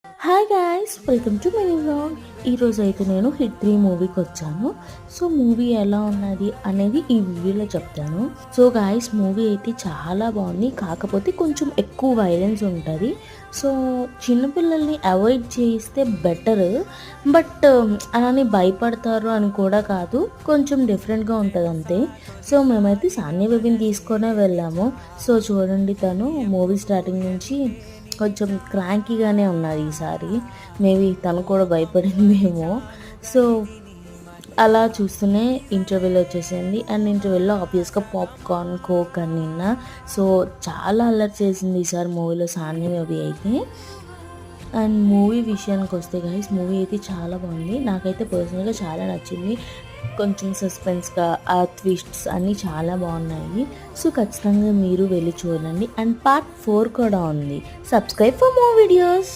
Hi guys, welcome to mini vlog. ఈరోజు అయితే నేను హిట్ 3 మూవీకి వచ్చాను. సో మూవీ ఎలా ఉన్నది అనేది ఈ వీడియోలో చెప్తాను. సో గాయ్స్, మూవీ అయితే చాలా బాగుంది. కాకపోతే కొంచెం ఎక్కువ వైలెన్స్ ఉంటుంది. సో చిన్నపిల్లల్ని అవాయిడ్ చేస్తే బెటర్. బట్ అలానే భయపడతారు అని కూడా కాదు, కొంచెం డిఫరెంట్గా ఉంటుంది అంతే. సో మేమైతే సాన్య బేబీని తీసుకొనే వెళ్ళాము. సో చూడండి, తను మూవీ స్టార్టింగ్ నుంచి కొంచెం క్రాంకీగానే ఉన్నది ఈసారి. మేబీ తను కూడా భయపడిందేమో. సో అలా చూస్తూనే ఇంటర్వెల్ వచ్చేసింది. అండ్ ఇంటర్వెల్లో ఆబ్వియస్గా పాప్కార్న్, కోక్ అని నిన్న. సో చాలా అల్లరి చేసింది ఈసారి మూవీలో సాన్వి అవి అయితే. అండ్ మూవీ విషయానికి వస్తే గైస్, మూవీ అయితే చాలా బాగుంది. నాకైతే పర్సనల్గా చాలా నచ్చింది. కొంచెం సస్పెన్స్గా ఆ ట్విస్ట్స్ అన్నీ చాలా బాగున్నాయి. సో ఖచ్చితంగా మీరు వెళ్ళి చూడండి. అండ్ పార్ట్ 4 కూడా ఉంది. Subscribe for more videos.